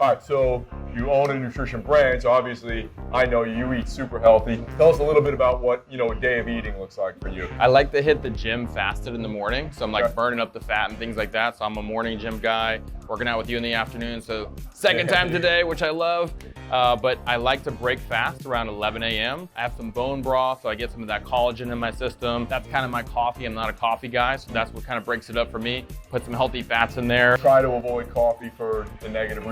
All right, so you own a nutrition brand, so obviously I know you eat super healthy. Tell us a little bit about what, a day of eating looks like for you. I like to hit the gym fasted in the morning, so I'm like burning up the fat and things like that. So I'm a morning gym guy, working out with you in the afternoon. So second time today, which I love. But I like to break fast around 11 a.m. I have some bone broth, so I get some of that collagen in my system. That's kind of my coffee. I'm not a coffee guy, so that's what kind of breaks it up for me. Put some healthy fats in there. Try to avoid coffee for the negative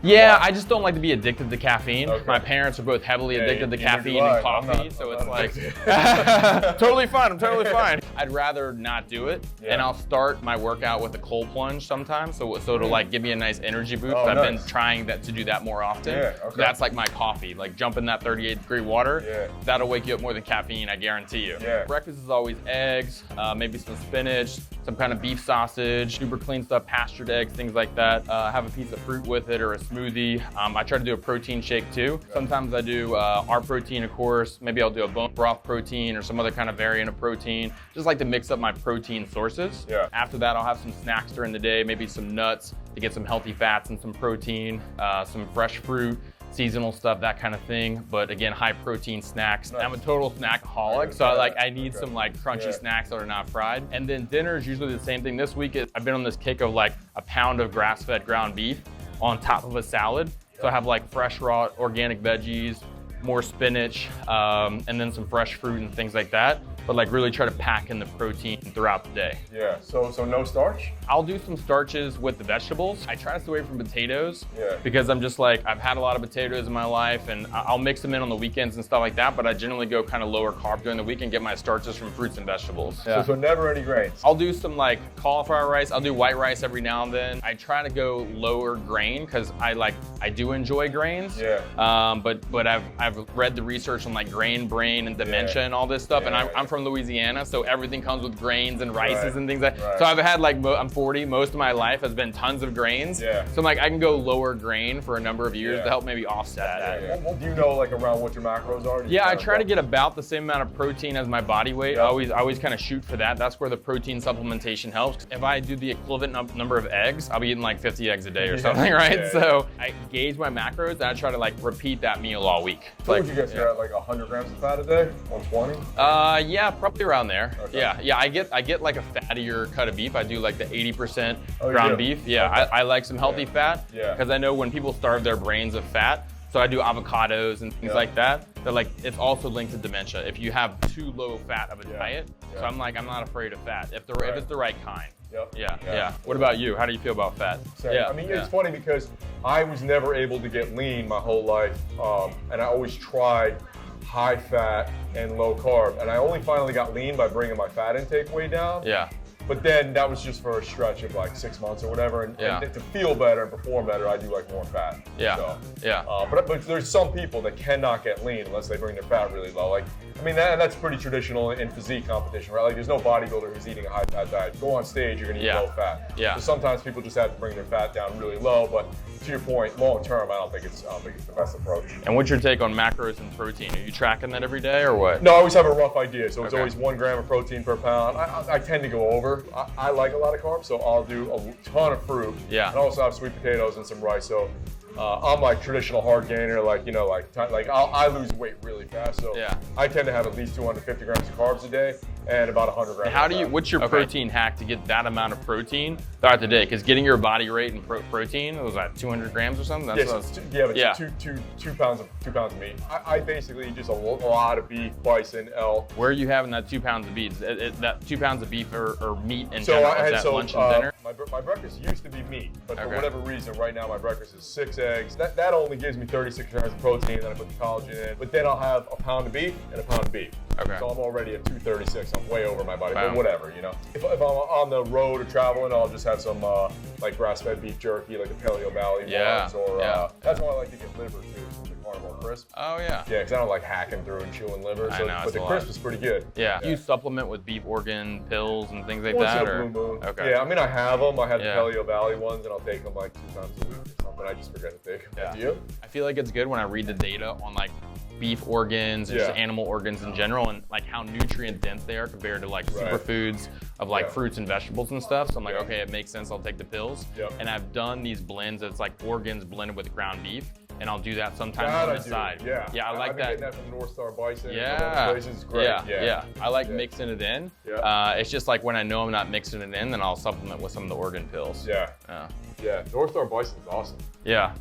Yeah, I just don't like to be addicted to caffeine. Okay. My parents are both heavily addicted to caffeine do I. and coffee, I'm so not it's like totally fine. I'm totally fine. I'd rather not do it, and I'll start my workout with a cold plunge sometimes, so it'll like give me a nice energy boost. I've been trying to do that more often. Yeah, okay. So that's like my coffee, like jump in that 38-degree water. Yeah. That'll wake you up more than caffeine, I guarantee you. Yeah. Breakfast is always eggs, maybe some spinach, some kind of beef sausage, super clean stuff, pastured eggs, things like that. Have a piece of fruit with it or a smoothie. I try to do a protein shake too. Sometimes I do our protein, of course. Maybe I'll do a bone broth protein or some other kind of variant of protein. Just like to mix up my protein sources. Yeah. After that, I'll have some snacks during the day, maybe some nuts to get some healthy fats and some protein, some fresh fruit, seasonal stuff, that kind of thing. But again, high protein snacks. Nice. I'm a total snackaholic, so I need some like crunchy snacks that are not fried. And then dinner is usually the same thing. This week, I've been on this kick of like a pound of grass-fed ground beef on top of a salad. So I have like fresh, raw, organic veggies, more spinach, and then some fresh fruit and things like that. But like really try to pack in the protein throughout the day. Yeah, so no starch? I'll do some starches with the vegetables. I try to stay away from potatoes because I'm just like, I've had a lot of potatoes in my life and I'll mix them in on the weekends and stuff like that, but I generally go kind of lower carb during the week and get my starches from fruits and vegetables. Yeah. So never any grains? I'll do some like cauliflower rice. I'll do white rice every now and then. I try to go lower grain because I do enjoy grains. Yeah. But I've read the research on like grain brain and dementia and all this stuff, and I'm from Louisiana, so everything comes with grains and rices and things like that. So I've had like, I'm 40, most of my life has been tons of grains. Yeah. So I'm like, I can go lower grain for a number of years to help maybe offset that. Well, do you know like around what your macros are? Yeah, I try to get about the same amount of protein as my body weight. I always kind of shoot for that. That's where the protein supplementation helps. If I do the equivalent number of eggs, I'll be eating like 50 eggs a day or something, right? So I gauge my macros and I try to like repeat that meal all week. So would you guess you're at like 100 grams of fat a day? 120? Yeah, probably around there. Okay. Yeah, I get like a fattier cut of beef. I do like the 80% ground beef. Yeah, I like some healthy fat because I know when people starve their brains of fat, so I do avocados and things like that. They're like, it's also linked to dementia if you have too low fat of a diet. So I'm like, I'm not afraid of fat if it's the right kind. Yeah. What about you? How do you feel about fat? Yeah. I mean, it's funny because I was never able to get lean my whole life, and I always tried high fat and low carb, and I only finally got lean by bringing my fat intake way down. Yeah. But then that was just for a stretch of like 6 months or whatever, and to feel better and perform better, I do like more fat. Yeah. So, but there's some people that cannot get lean unless they bring their fat really low. Like, I mean, that's pretty traditional in physique competition, right? Like, there's no bodybuilder who's eating a high fat diet. Go on stage, you're gonna eat low fat. Yeah. So sometimes people just have to bring their fat down really low, but to your point, long term, I don't think it's the best approach. And what's your take on macros and protein? Are you tracking that every day or what? No, I always have a rough idea. So it's always 1 gram of protein per pound. I tend to go over. I like a lot of carbs, so I'll do a ton of fruit. Yeah. And I also have sweet potatoes and some rice. So I'm like traditional hard gainer, like, I lose weight really fast. So I tend to have at least 250 grams of carbs a day and about 100 grams. How do you, what's your protein hack to get that amount of protein throughout the day? Because getting your body weight in protein, what was that, 200 grams or something? That's two pounds of meat. I basically just a lot of beef, bison, elk. Where are you having that 2 pounds of beef? That 2 pounds of beef or meat in general? Is that lunch and dinner? My breakfast used to be meat, but for whatever reason, right now my breakfast is 6 eggs. That only gives me 36 grams of protein, and then I put the collagen in. But then I'll have a pound of beef and a pound of beef. Okay. So I'm already at 236. I'm way over my body, but whatever, If I'm on the road or traveling, I'll just have some like grass-fed beef jerky, like the Paleo Valley ones, or that's why I like to get liver too. Carnival Crisp. Oh yeah. Yeah, because I don't like hacking through and chewing liver. So, but the crisp is pretty good. Yeah. Do you supplement with beef organ pills and things like Once that? in a blue moon. Okay. Yeah, I mean I have them. I have the Paleo Valley ones, and I'll take them like 2 times a week or something. I just forget to take them. Yeah. Do you? I feel like it's good when I read the data on like beef organs and just animal organs in general, and like how nutrient dense they are compared to like superfoods of like fruits and vegetables and stuff. So I'm like, okay, it makes sense. I'll take the pills. And I've done these blends that's like organs blended with ground beef, and I'll do that sometimes on the side. Yeah, I like I've been getting that from North Star Bison. Places. Great. Yeah. I like mixing it in. It's just like when I know I'm not mixing it in, then I'll supplement with some of the organ pills. Yeah. North Star Bison is awesome. Yeah.